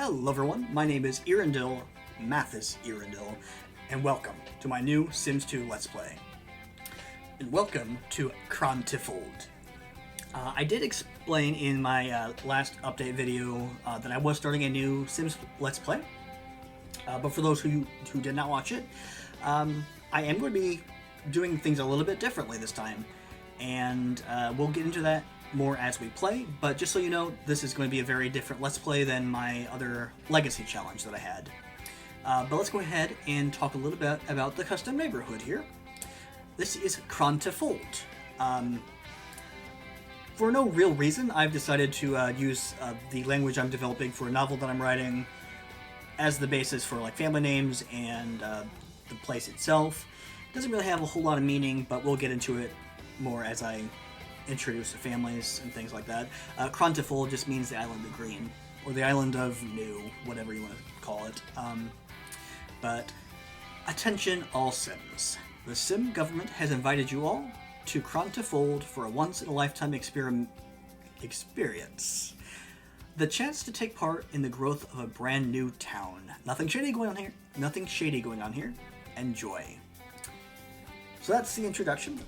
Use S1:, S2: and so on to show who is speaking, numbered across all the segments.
S1: Hello everyone, my name is Irindil, Mathis Irindil, and welcome to my new Sims 2 Let's Play. And welcome to Krand-ti-Fold. I did explain in my last update video that I was starting a new Sims Let's Play, but for those who did not watch it, I am going to be doing things a little bit differently this time, and we'll get into that more as we play, but just so you know, this is going to be a very different Let's Play than my other Legacy challenge that I had. But let's go ahead and talk a little bit about the custom neighborhood here. This is Krand-ti-Fold. For no real reason, I've decided to use the language I'm developing for a novel that I'm writing as the basis for like family names and the place itself. It doesn't really have a whole lot of meaning, but we'll get into it more as I introduce the families and things like that. Krand-ti-Fold just means the island of green, or the island of new, whatever you want to call it. But attention all Sims. The Sim government has invited you all to Krand-ti-Fold for a once-in-a-lifetime experience. The chance to take part in the growth of a brand new town. Nothing shady going on here. Nothing shady going on here. Enjoy. So that's the introduction.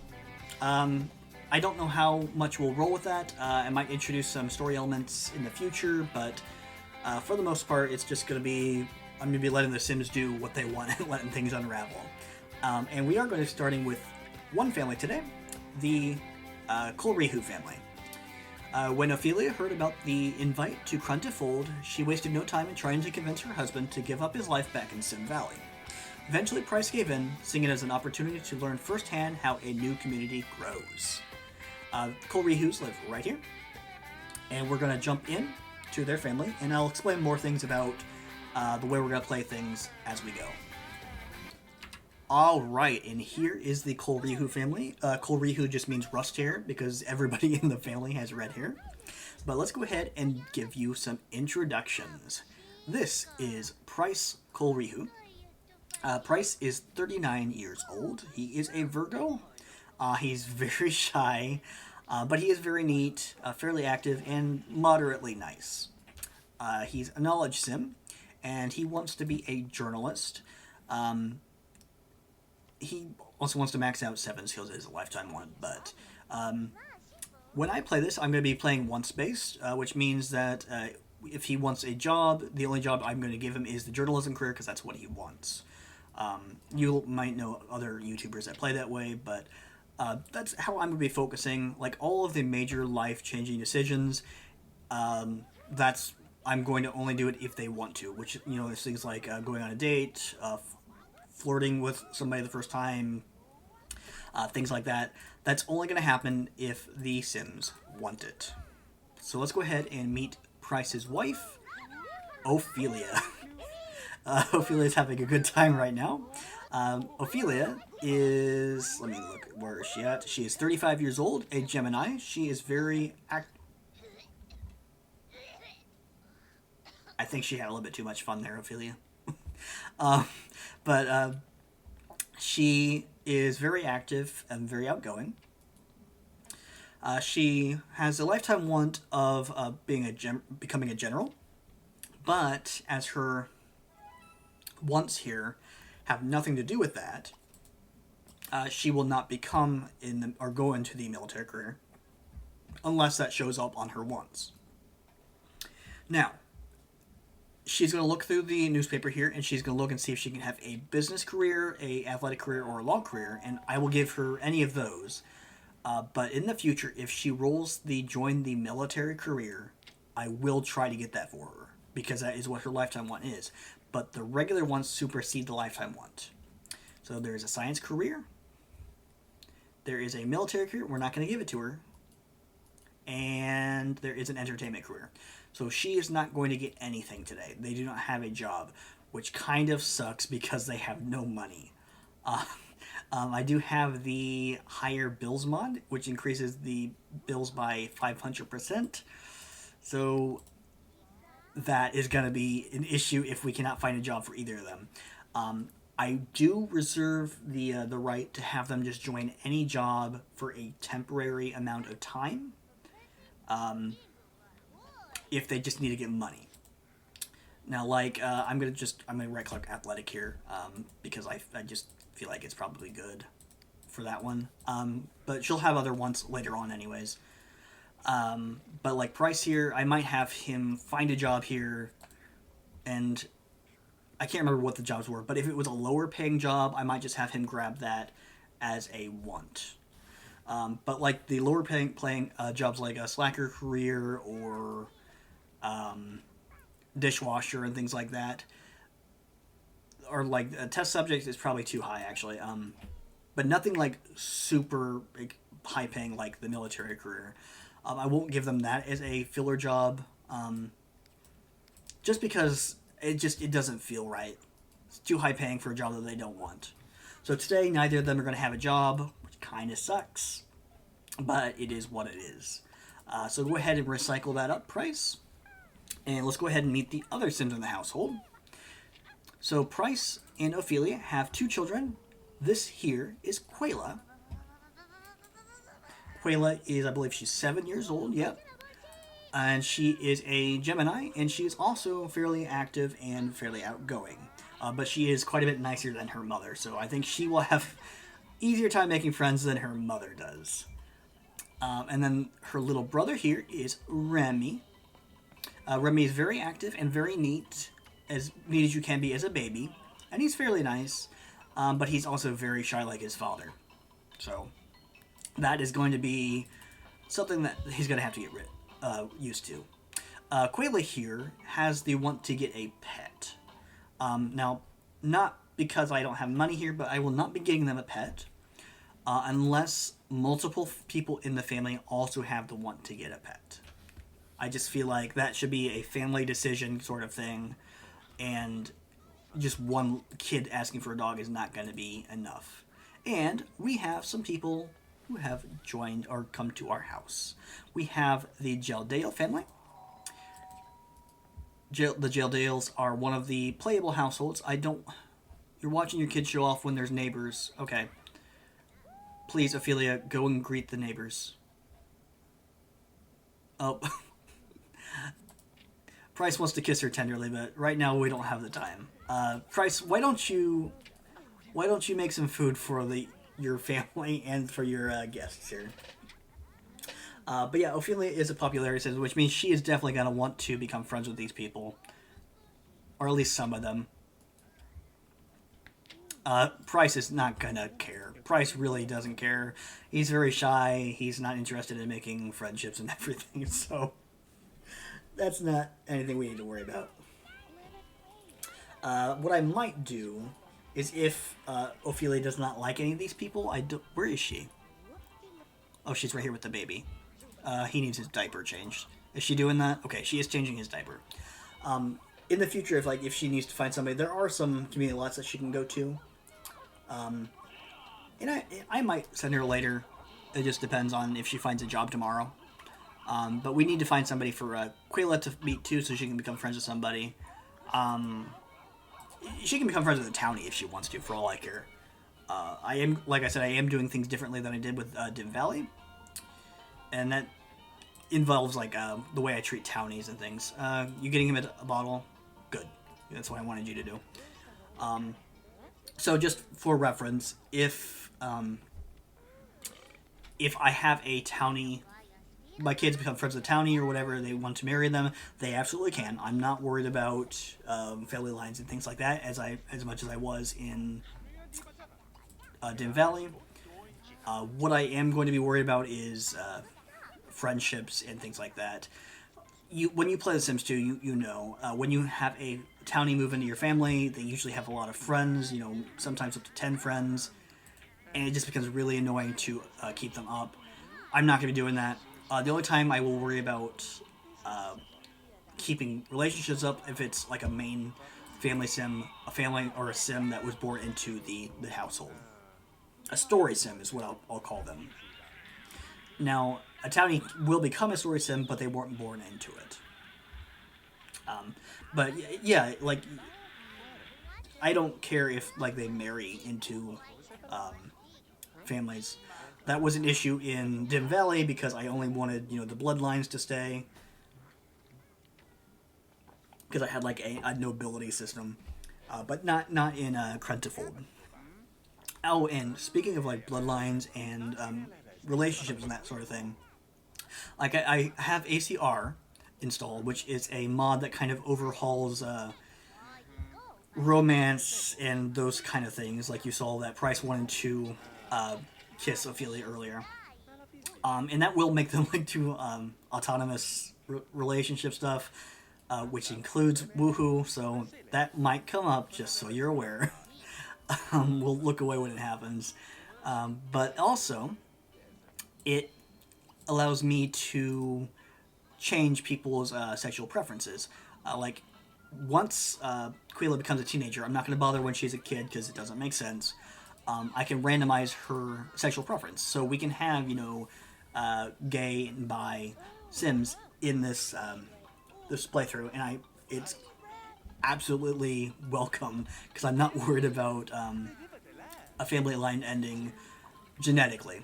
S1: I don't know how much we'll roll with that. I might introduce some story elements in the future, but for the most part, it's just going to be, I'm going to be letting the Sims do what they want and letting things unravel. And we are going to be starting with one family today, the Chronfold family. When Ophelia heard about the invite to Krand-ti-Fold, she wasted no time in trying to convince her husband to give up his life back in Sim Valley. Eventually, Price gave in, seeing it as an opportunity to learn firsthand how a new community grows. Chronfolds live right here, and we're going to jump in to their family, and I'll explain more things about the way we're going to play things as we go. Alright, and here is the Chronfold family. Chronfold just means rust hair, because everybody in the family has red hair. But let's go ahead and give you some introductions. This is Price Chronfold. Price is 39 years old. He is a Virgo. He's very shy, but he is very neat, fairly active, and moderately nice. He's a knowledge sim, and he wants to be a journalist. He also wants to max out 7 skills as a lifetime one, but when I play this, I'm going to be playing once-based, which means that if he wants a job, the only job I'm going to give him is the journalism career, because that's what he wants. You might know other YouTubers that play that way, but that's how I'm going to be focusing. Like, all of the major life-changing decisions, I'm going to only do it if they want to, which, you know, there's things like going on a date, flirting with somebody the first time, things like that. That's only going to happen if the Sims want it. So let's go ahead and meet Price's wife, Ophelia. Ophelia's having a good time right now. Ophelia is, let me look, where is she at? She is 35 years old, a Gemini. She is very I think she had a little bit too much fun there, Ophelia. But she is very active and very outgoing. She has a lifetime want of becoming a general, but as her wants here have nothing to do with that, she will not become or go into the military career unless that shows up on her wants. Now, she's going to look through the newspaper here, and she's going to look and see if she can have a business career, a athletic career, or a law career, and I will give her any of those. But in the future, if she rolls the join the military career, I will try to get that for her, because that is what her lifetime want is. But the regular ones supersede the lifetime want. So there is a science career, there is a military career, we're not going to give it to her, and there is an entertainment career. So she is not going to get anything today. They do not have a job, which kind of sucks because they have no money. I do have the higher bills mod, which increases the bills by 500%. So that is going to be an issue if we cannot find a job for either of them. I do reserve the right to have them just join any job for a temporary amount of time, if they just need to get money. Now, I'm gonna right click athletic here, because I just feel like it's probably good for that one. But she'll have other ones later on, anyways. But like Price here, I might have him find a job here, and I can't remember what the jobs were. But if it was a lower paying job, I might just have him grab that as a want. But like the lower paying jobs like a slacker career or dishwasher and things like that, or like a test subject is probably too high actually. But nothing like super high paying like the military career. I won't give them that as a filler job, just because it doesn't feel right. It's too high paying for a job that they don't want. So today, neither of them are going to have a job, which kind of sucks, but it is what it is. So go ahead and recycle that up, Price, and let's go ahead and meet the other Sims in the household. So Price and Ophelia have 2 children. This here is Quayla. Quayla is, I believe she's 7 years old, yep. And she is a Gemini, and she is also fairly active and fairly outgoing. But she is quite a bit nicer than her mother, so I think she will have easier time making friends than her mother does. And then her little brother here is Remy. Remy is very active and very neat as you can be as a baby. And he's fairly nice, but he's also very shy like his father. So that is going to be something that he's going to have to get used to. Quayla here has the want to get a pet. Now, not because I don't have money here, but I will not be getting them a pet unless multiple people in the family also have the want to get a pet. I just feel like that should be a family decision sort of thing, and just one kid asking for a dog is not going to be enough. And we have some people who have joined or come to our house. We have the Geldale family. The Geldales are one of the playable households. You're watching your kids show off when there's neighbors. Okay. Please, Ophelia, go and greet the neighbors. Oh. Price wants to kiss her tenderly, but right now we don't have the time. Price, why don't you make some food for your family and for your guests here? But yeah, Ophelia is a popularity citizen, which means she is definitely going to want to become friends with these people. Or at least some of them. Price is not going to care. Price really doesn't care. He's very shy. He's not interested in making friendships and everything, so that's not anything we need to worry about. What I might do is if Ophelia does not like any of these people, where is she? Oh, she's right here with the baby. He needs his diaper changed. Is she doing that? Okay, she is changing his diaper. In the future, if she needs to find somebody, there are some community lots that she can go to. And I might send her later. It just depends on if she finds a job tomorrow. But we need to find somebody for Quayla to meet too, so she can become friends with somebody. She can become friends with a townie if she wants to, for all I care. Like I said, I am doing things differently than I did with Dim Valley. And that involves the way I treat townies and things. You getting him a bottle? Good. That's what I wanted you to do. So just for reference, if I have a townie, my kids become friends with a townie or whatever, they want to marry them, they absolutely can. I'm not worried about family lines and things like that as much as I was in Dim Valley. What I am going to be worried about is friendships and things like that. When you play The Sims 2, you know, when you have a townie move into your family, they usually have a lot of friends, sometimes up to 10 friends, and it just becomes really annoying to keep them up. I'm not going to be doing that. The only time I will worry about keeping relationships up if it's like a main family sim, a family or a sim that was born into the household. A story sim is what I'll call them. Now, a townie will become a story sim, but they weren't born into it. But yeah, I don't care if they marry into families. That was an issue in Dim Valley because I only wanted the bloodlines to stay. because I had like a nobility system, but not in Krand-ti-Fold. Oh, and speaking of like bloodlines and relationships and that sort of thing, like I have ACR installed, which is a mod that kind of overhauls romance and those kind of things. Like you saw that Price wanted to kiss Ophelia earlier, and that will make them like do autonomous relationship stuff, which includes woohoo. So that might come up, just so you're aware. We'll look away when it happens, but also it allows me to change people's sexual preferences. Like once Quila becomes a teenager, I'm not going to bother when she's a kid because it doesn't make sense. I can randomize her sexual preference, so we can have gay and bi Sims in this playthrough, and it's absolutely welcome because I'm not worried about a family line ending genetically.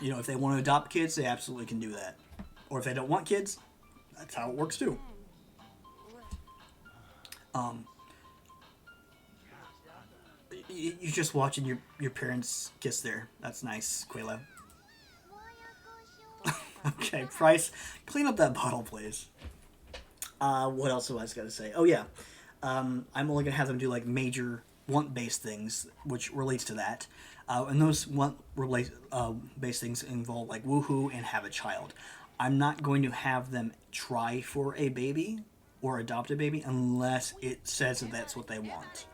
S1: If they want to adopt kids, they absolutely can do that. Or if they don't want kids, that's how it works too. You're just watching your parents kiss there. That's nice, Quayla. Okay, Price, clean up that bottle, please. What else was I going to say? Oh, yeah. I'm only going to have them do, like, major want-based things, which relates to that. And those want-based things involve, like, woohoo and have a child. I'm not going to have them try for a baby or adopt a baby unless it says that that's what they want.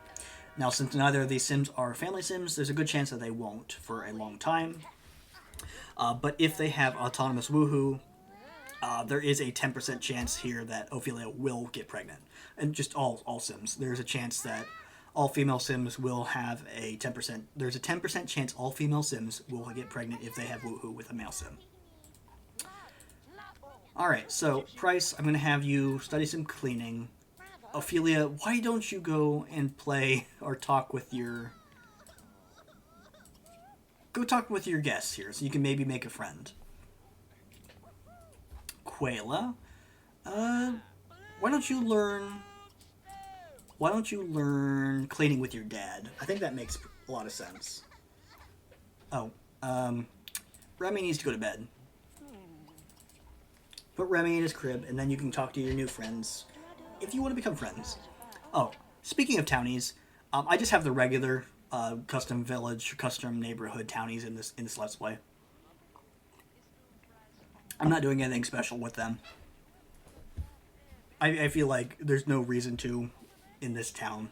S1: Now, since neither of these Sims are family Sims, there's a good chance that they won't for a long time. But if they have autonomous woohoo, there is a 10% chance here that Ophelia will get pregnant. And just all Sims. There's a chance that all female Sims will have a 10%. There's a 10% chance all female Sims will get pregnant if they have woohoo with a male Sim. Alright, so Price, I'm going to have you study some cleaning. Ophelia, why don't you go and play or talk with your... Go talk with your guests here so you can maybe make a friend. Quayla, why don't you learn cleaning with your dad? I think that makes a lot of sense. Oh, Remy needs to go to bed. Put Remy in his crib, and then you can talk to your new friends if you want to become friends. Oh, speaking of townies, I just have the regular custom village, custom neighborhood townies in this Let's Play. I'm not doing anything special with them. I feel like there's no reason to in this town.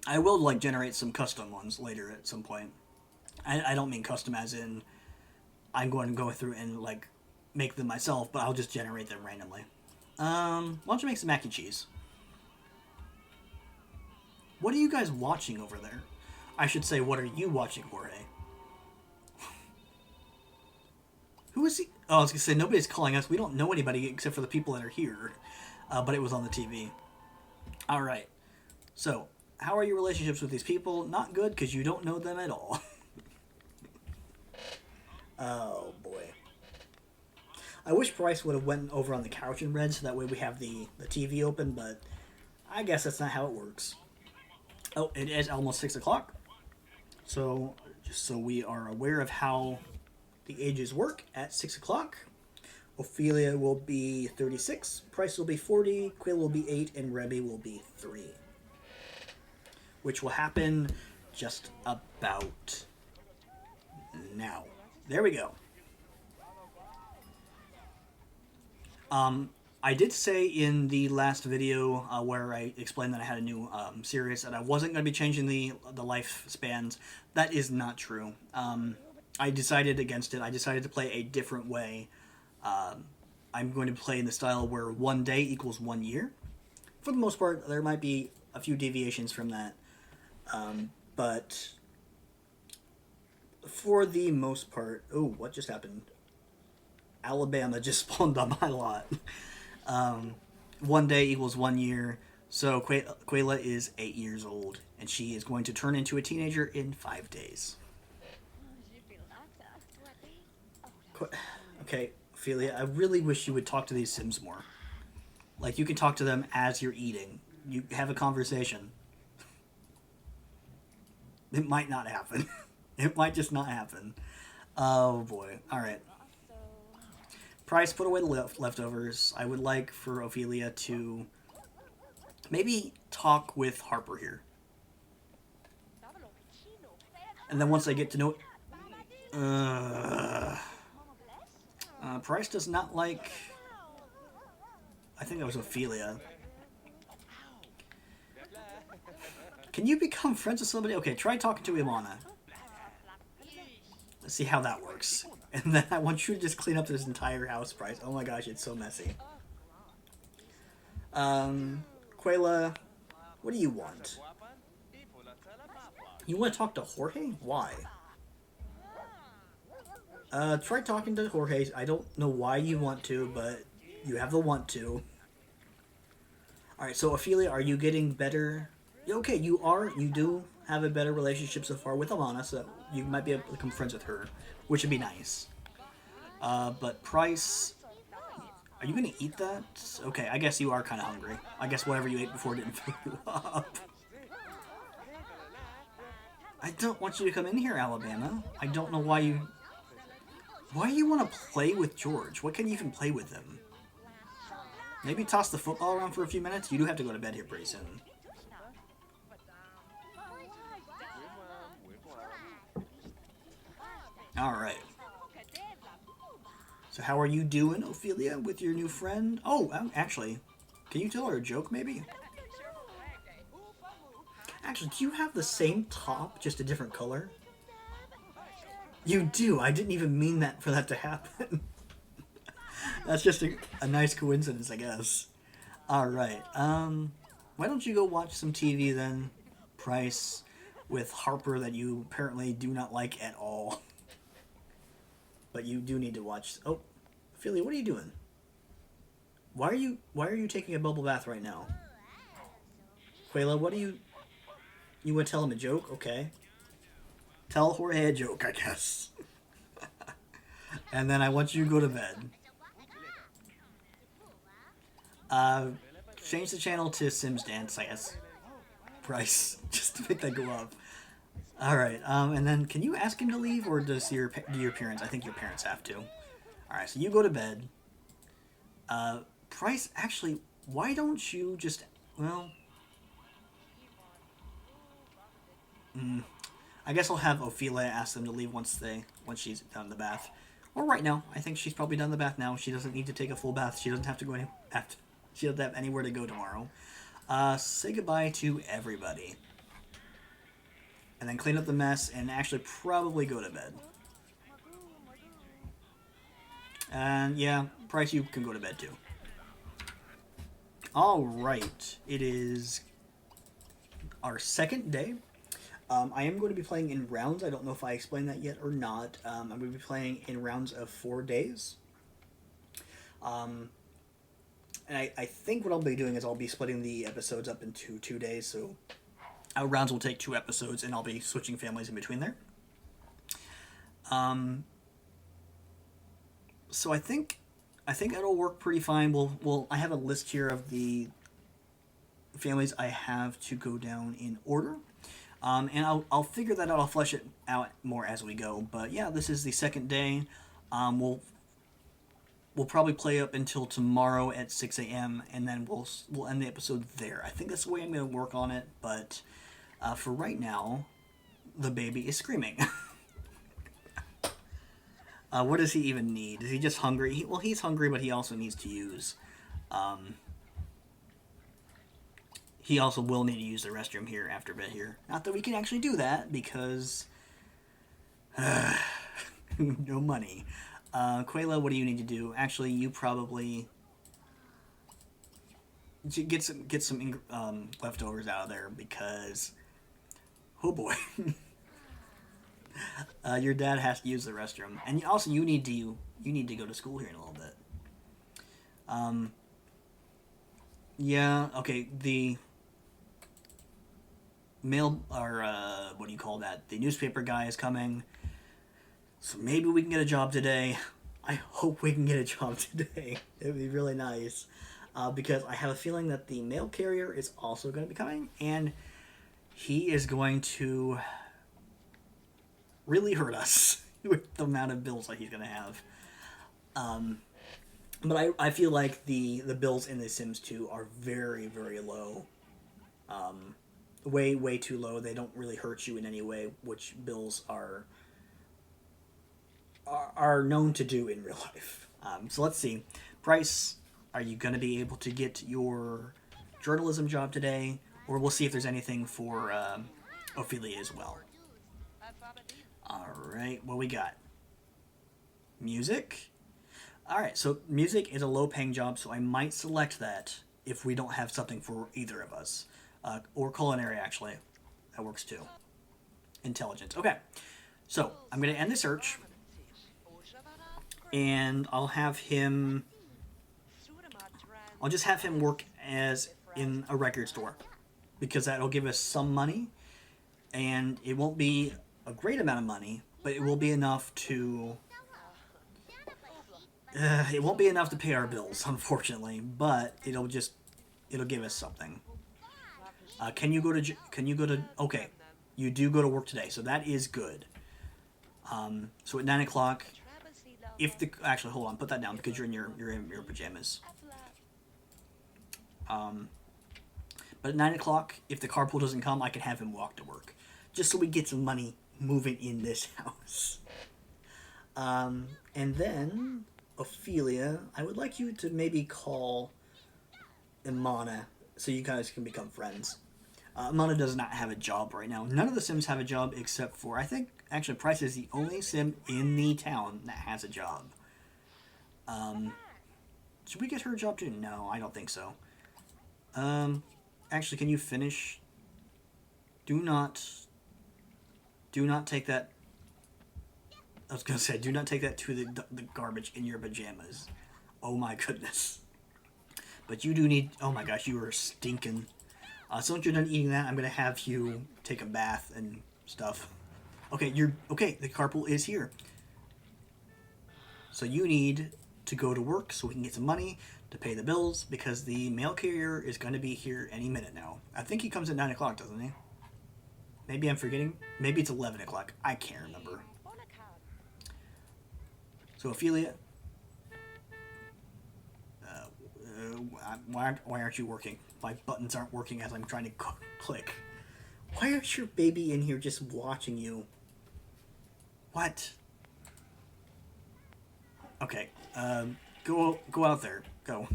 S1: I will like generate some custom ones later at some point. I don't mean custom as in I'm going to go through and like make them myself, but I'll just generate them randomly. Why don't you make some mac and cheese? What are you guys watching over there? I should say, what are you watching, Jorge? Who is he? Oh, I was going to say, nobody's calling us. We don't know anybody except for the people that are here. But it was on the TV. Alright. So, how are your relationships with these people? Not good, because you don't know them at all. Oh, boy. I wish Bryce would have went over on the couch and read, so that way we have the TV open, but I guess that's not how it works. Oh, it is almost 6 o'clock. So, just so we are aware of how the ages work, at 6 o'clock, Ophelia will be 36, Price will be 40, Quill will be 8, and Rebby will be 3. Which will happen just about now. There we go. I did say in the last video where I explained that I had a new series that I wasn't going to be changing the lifespans. That is not true. I decided against it. I decided to play a different way. I'm going to play in the style where 1 day equals 1 year. For the most part, there might be a few deviations from that. But for the most part... Oh, what just happened? Alabama just spawned on my lot. 1 day equals 1 year. So Quayla is 8 years old, and she is going to turn into a teenager in 5 days. Okay, Ophelia, I really wish you would talk to these Sims more. Like, you can talk to them as you're eating. You have a conversation. It might not happen. It might just not happen. Oh boy. Alright. Price, put away the leftovers. I would like for Ophelia to maybe talk with Harper here. And then once I get to know... Price does not like... I think that was Ophelia. Can you become friends with somebody? Okay, try talking to Imana. Let's see how that works. And then I want you to just clean up this entire house, Price. Oh my gosh, it's so messy. Quayla, what do you want? You want to talk to Jorge? Why? Try talking to Jorge. I don't know why you want to, but you have the want to. Alright, so Ophelia, are you getting better? Okay, you are. You do have a better relationship so far with Alana, so you might be able to become friends with her, which would be nice. But Price, are you going to eat that? Okay, I guess you are kind of hungry. I guess whatever you ate before didn't fill you up. I don't want you to come in here, Alabama. I don't know why you... Why do you want to play with George? What can you even play with him? Maybe toss the football around for a few minutes? You do have to go to bed here pretty soon. Alright. So how are you doing, Ophelia, with your new friend? Oh, actually, can you tell her a joke, maybe? Actually, do you have the same top, just a different color? You do. I didn't even mean that for that to happen. That's just a nice coincidence, I guess. Alright, why don't you go watch some TV then, Price, with Harper that you apparently do not like at all. But you do need to watch... Oh, Ophelia, what are you doing? Why are you taking a bubble bath right now? Quayla, what are you... You want to tell him a joke? Okay. Tell Jorge a joke, I guess. And then I want you to go to bed. Change the channel to Sims Dance, I guess. Price, just to make that go up. Alright, and then can you ask him to leave, or do your parents? I think your parents have to. Alright, so you go to bed. Price, actually, why don't you just... Well... I guess I'll have Ophelia ask them to leave once she's done the bath. Or right now. I think she's probably done the bath now. She doesn't need to take a full bath. She doesn't have to go she doesn't have anywhere to go tomorrow. Say goodbye to everybody. And then clean up the mess and actually probably go to bed. And yeah, Price, you can go to bed too. Alright, it is our second day. I am going to be playing in rounds. I don't know if I explained that yet or not. I'm going to be playing in rounds of 4 days. And I think what I'll be doing is I'll be splitting the episodes up into 2 days. So our rounds will take 2 episodes, and I'll be switching families in between there. So I think that'll work pretty fine. I have a list here of the families I have to go down in order. And I'll figure that out. I'll flesh it out more as we go. But yeah, this is the second day. We'll probably play up until tomorrow at 6 a.m. and then we'll end the episode there. I think that's the way I'm going to work on it. But for right now, the baby is screaming. What does he even need? Is he just hungry? He's hungry, but he also needs to use. He also will need to use the restroom here after bed here. Not that we can actually do that, because... no money. Quayla, what do you need to do? Actually, you probably... Get some leftovers out of there, because... Oh boy. Your dad has to use the restroom. And also, you need to go to school here in a little bit. Yeah, okay, the... mail, or what do you call that? The newspaper guy is coming. So maybe we can get a job today. I hope we can get a job today. It would be really nice. because I have a feeling that the mail carrier is also going to be coming, and he is going to really hurt us with the amount of bills that he's going to have. But I feel like the bills in The Sims 2 are very, very low. Way, way too low. They don't really hurt you in any way, which bills are known to do in real life. So let's see. Price, are you going to be able to get your journalism job today? Or we'll see if there's anything for Ophelia as well. Alright, what we got? Music? Alright, so music is a low-paying job, so I might select that if we don't have something for either of us. Or culinary, actually. That works too. Intelligence. Okay, so I'm going to end the search. And I'll just have him work as in a record store. Because that'll give us some money. And it won't be a great amount of money, but it will be enough to... it won't be enough to pay our bills, unfortunately, but it'll give us something. Can you go to, okay, you do go to work today, so that is good. So at 9 o'clock, actually, hold on, put that down, because you're in your pajamas. But at 9 o'clock, if the carpool doesn't come, I can have him walk to work. Just so we get some money moving in this house. And then, Ophelia, I would like you to maybe call Imana so you guys can become friends. Imana does not have a job right now. None of the Sims have a job except for, I think, actually, Price is the only Sim in the town that has a job. Should we get her a job too? No, I don't think so. Actually, can you finish? Do not take that. I was gonna say, do not take that to the garbage in your pajamas. Oh my goodness. But you do need. Oh my gosh, you are stinking. So once you're done eating that, I'm gonna have you take a bath and stuff. Okay, okay. The carpool is here. So you need to go to work so we can get some money to pay the bills because the mail carrier is going to be here any minute now. I think he comes at 9 o'clock, doesn't he? Maybe I'm forgetting. Maybe it's 11 o'clock. I can't remember. So Ophelia, why aren't you working? My buttons aren't working as I'm trying to click. Why is your baby in here just watching you? What? Okay, go out there. Go.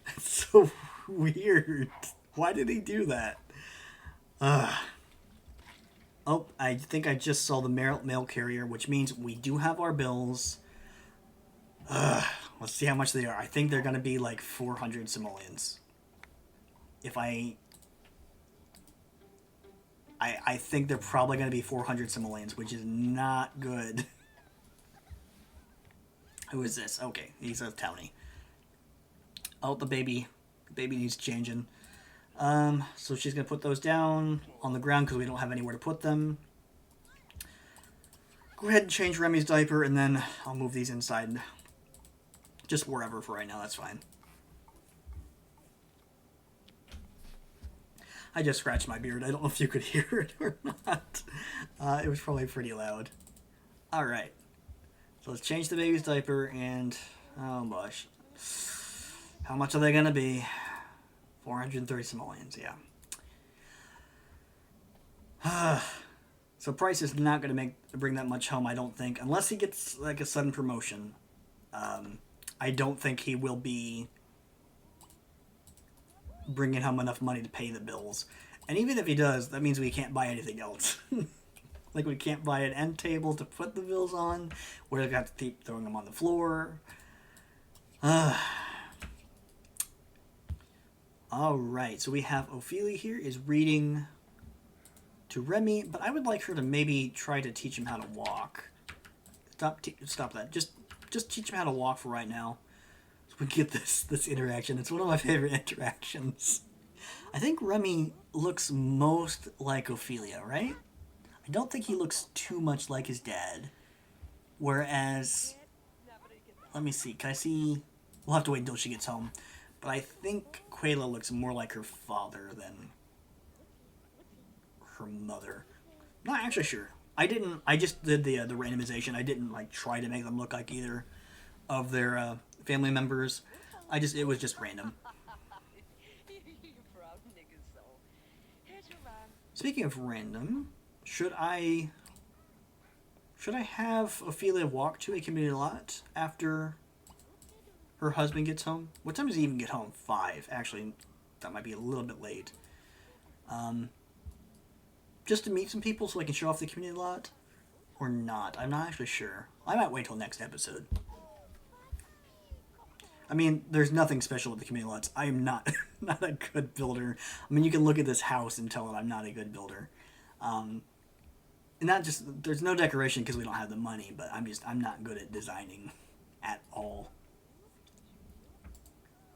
S1: That's so weird. Why did he do that? Oh, I think I just saw the mail carrier, which means we do have our bills. Let's see how much they are. I think they're going to be like 400 simoleons. If I think they're probably going to be 400 simoleons, which is not good. Who is this? Okay, he's a townie. Oh, the baby needs changing. So she's going to put those down on the ground because we don't have anywhere to put them. Go ahead and change Remy's diaper, and then I'll move these inside. Just wherever for right now, that's fine. I just scratched my beard. I don't know if you could hear it or not. It was probably pretty loud. Alright. So let's change the baby's diaper, and... oh gosh. How much are they going to be? 430 simoleons, yeah. So Price is not going to bring that much home, I don't think. Unless he gets like a sudden promotion. I don't think he will be bringing home enough money to pay the bills. And even if he does, that means we can't buy anything else. Like we can't buy an end table to put the bills on. We're going to have to keep throwing them on the floor. Alright, so we have Ophelia here is reading to Remy, but I would like her to maybe try to teach him how to walk. Stop that. Just teach him how to walk for right now. So we get this interaction. It's one of my favorite interactions. I think Remy looks most like Ophelia, right? I don't think he looks too much like his dad. Whereas, let me see. Can I see We'll have to wait until she gets home. But I think Quayla looks more like her father than her mother. Not actually sure. I just did the randomization. I didn't like try to make them look like either of their family members. It was just random. Speaking of random, should I have Ophelia walk to a community lot after her husband gets home? What time does he even get home? 5. Actually, that might be a little bit late. Just to meet some people so I can show off the community lot? Or not? I'm not actually sure. I might wait till next episode. I mean, there's nothing special with the community lots. I am not not a good builder. I mean, you can look at this house and tell that I'm not a good builder. And not just, there's no decoration because we don't have the money, but I'm not good at designing at all.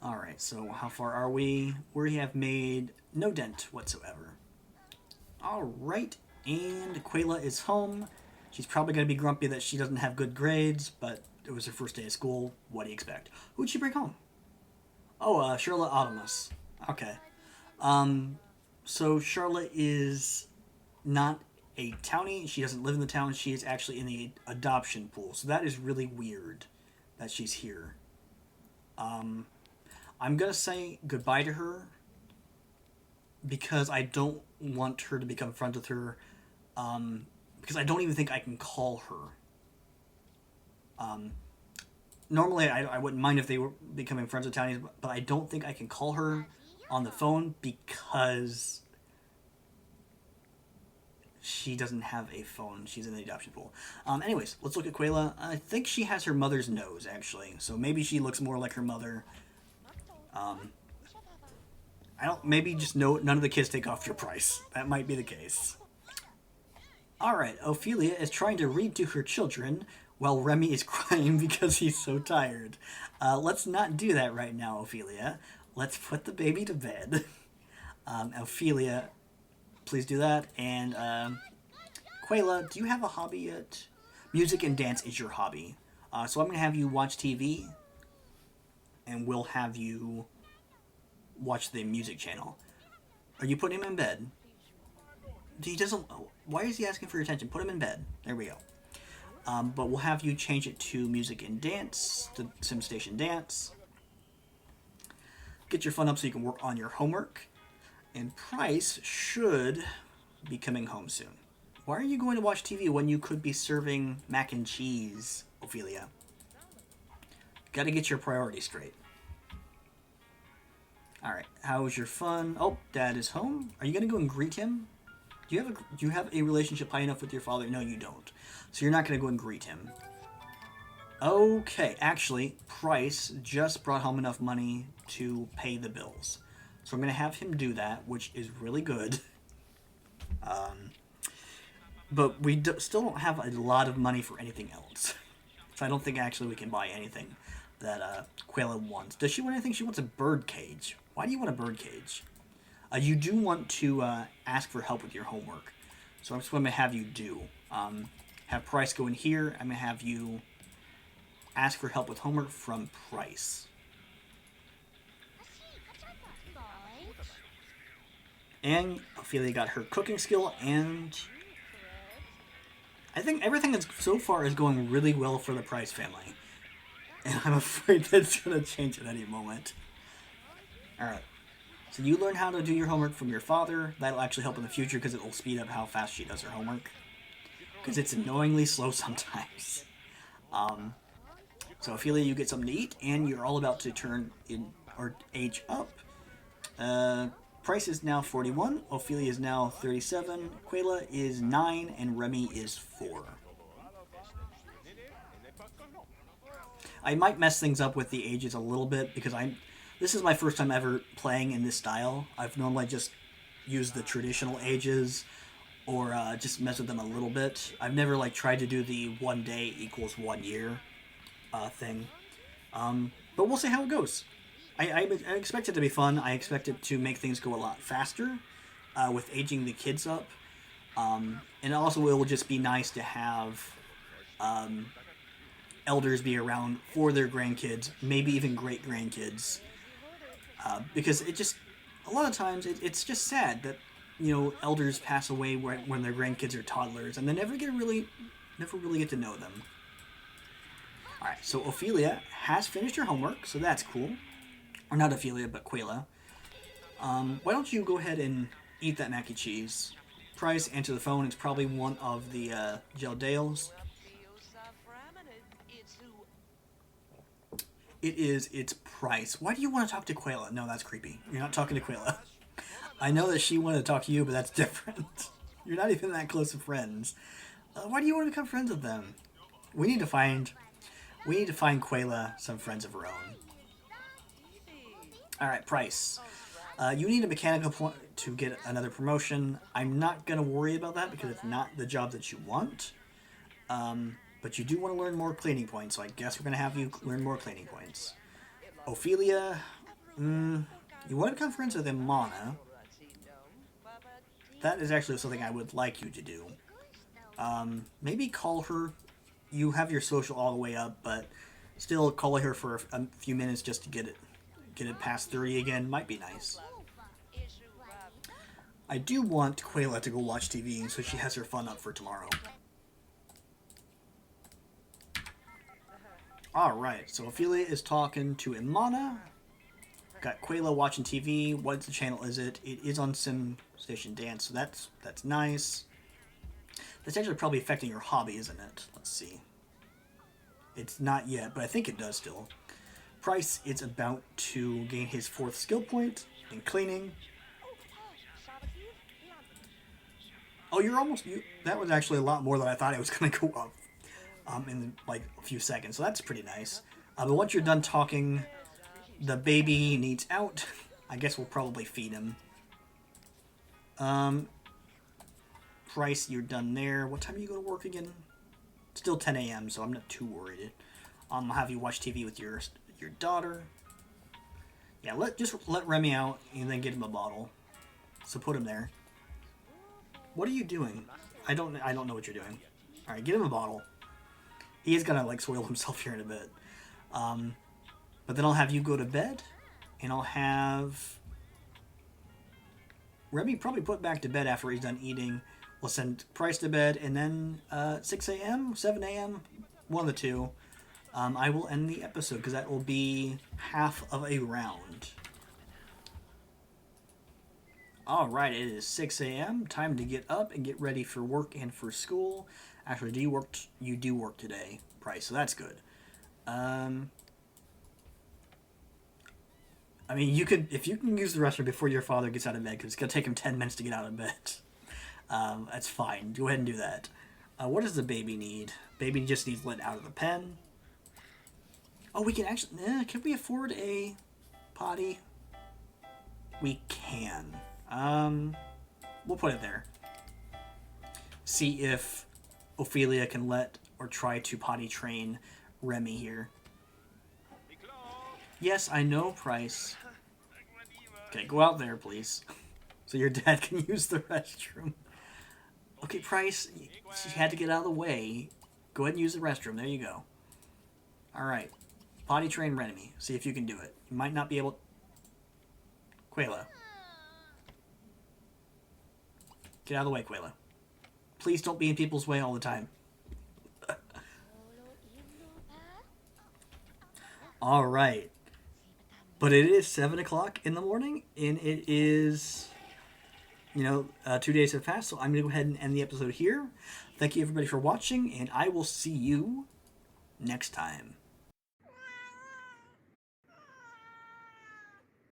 S1: Alright, so how far are we? We have made no dent whatsoever. Alright, and Quayla is home. She's probably going to be grumpy that she doesn't have good grades, but it was her first day of school. What do you expect? Who'd she bring home? Oh, Charlotte Audimus. Okay. So Charlotte is not a townie. She doesn't live in the town. She is actually in the adoption pool. So that is really weird that she's here. I'm going to say goodbye to her because I don't want her to become friends with her. Because I don't even think I can call her. Normally, I wouldn't mind if they were becoming friends with townies, but I don't think I can call her on the phone because she doesn't have a phone. She's in the adoption pool. Anyways, let's look at Quayla. I think she has her mother's nose, actually. So maybe she looks more like her mother. Maybe just none of the kids take off your price. That might be the case. Alright, Ophelia is trying to read to her children while Remy is crying because he's so tired. Let's not do that right now, Ophelia. Let's put the baby to bed. Ophelia, please do that. And Quayla, do you have a hobby yet? Music and dance is your hobby. So I'm going to have you watch TV, and we'll have you watch the music channel. Are you putting him in bed? He doesn't... Why is he asking for your attention? Put him in bed. There we go. But we'll have you change it to music and dance, to SimStation Dance. Get your phone up so you can work on your homework. And Price should be coming home soon. Why are you going to watch TV when you could be serving mac and cheese, Ophelia? Gotta get your priorities straight. Alright, how was your fun? Oh, Dad is home. Are you gonna go and greet him? Do you have a relationship high enough with your father? No, you don't. So you're not going to go and greet him. Okay, actually, Price just brought home enough money to pay the bills. So I'm going to have him do that, which is really good. But we still don't have a lot of money for anything else. So I don't think actually we can buy anything that Quayla wants. Does she want anything? She wants a bird cage. Why do you want a bird cage? You do want to ask for help with your homework. So that's what I'm going to have you do. Have Price go in here. I'm going to have you ask for help with homework from Price. And Ophelia got her cooking skill, and I think everything so far is going really well for the Price family. And I'm afraid that's going to change at any moment. Alright. So you learn how to do your homework from your father. That'll actually help in the future because it will speed up how fast she does her homework. Because it's annoyingly slow sometimes. So Ophelia, you get something to eat, and you're all about to turn in or age up. Price is now 41. Ophelia is now 37. Quayla is 9, and Remy is 4. I might mess things up with the ages a little bit because this is my first time ever playing in this style. I've normally just used the traditional ages or just mess with them a little bit. I've never tried to do the 1 day equals 1 year thing. But we'll see how it goes. I expect it to be fun. I expect it to make things go a lot faster with aging the kids up. And also it will just be nice to have elders be around for their grandkids, maybe even great grandkids, because it just a lot of times it's just sad that elders pass away when their grandkids are toddlers and they never really get to know them. All right, so Ophelia has finished her homework, so that's cool. Or not Ophelia, but Quayla. Why don't you go ahead and eat that mac and cheese? Price, answer the phone. It's probably one of the Geldales. It's Price. Why do you want to talk to Quayla? No, that's creepy. You're not talking to Quayla. I know that she wanted to talk to you, but that's different. You're not even that close of friends. Why do you want to become friends with them? We need to find Quayla some friends of her own. All right, Price. You need a mechanical point to get another promotion. I'm not going to worry about that because it's not the job that you want. But you do want to learn more cleaning points, so I guess we're going to have you learn more cleaning points. Ophelia, you want to become friends with Imana. That is actually something I would like you to do. Maybe call her. You have your social all the way up, but still calling her for a few minutes just to get it past 30 again might be nice. I do want Quayla to go watch TV so she has her fun up for tomorrow. Alright, so Ophelia is talking to Imana. Got Quayla watching TV. What channel is it? It is on Sim Station Dance, so that's nice. That's actually probably affecting your hobby, isn't it? Let's see. It's not yet, but I think it does still. Price is about to gain his 4th skill point in cleaning. Oh, that was actually a lot more than I thought it was going to go up in like a few seconds, so that's pretty nice. But once you're done talking, the baby needs out. I guess we'll probably feed him. Price, you're done there. What time do you go to work again? Still 10 a.m., so I'm not too worried. I'll have you watch TV with your daughter. Yeah, let Remy out and then get him a bottle. So put him there. What are you doing? I don't know what you're doing. All right, get him a bottle. He is gonna soil himself here in a bit. But then I'll have you go to bed, and I'll have Remy probably put back to bed after he's done eating. We'll send Price to bed, and then 6 a.m., 7 a.m., one of the two, I will end the episode, because that will be half of a round. Alright, it is 6 a.m., time to get up and get ready for work and for school. Actually, you do work today, Price, so that's good. I mean, if you can use the restroom before your father gets out of bed, because it's going to take him 10 minutes to get out of bed. That's fine. Go ahead and do that. What does the baby need? Baby just needs let out of the pen. Oh, we can actually... can we afford a potty? We can. We'll put it there. See if Ophelia can let or try to potty train Remy here. Yes, I know, Price. Okay, go out there, please. So your dad can use the restroom. Okay, Price, she had to get out of the way. Go ahead and use the restroom. There you go. Alright. Potty train Remy. See if you can do it. You might not be able... Quayla. Get out of the way, Quayla. Please don't be in people's way all the time. Alright. But it is 7 o'clock in the morning, and it is... 2 days have passed, so I'm going to go ahead and end the episode here. Thank you, everybody, for watching, and I will see you next time.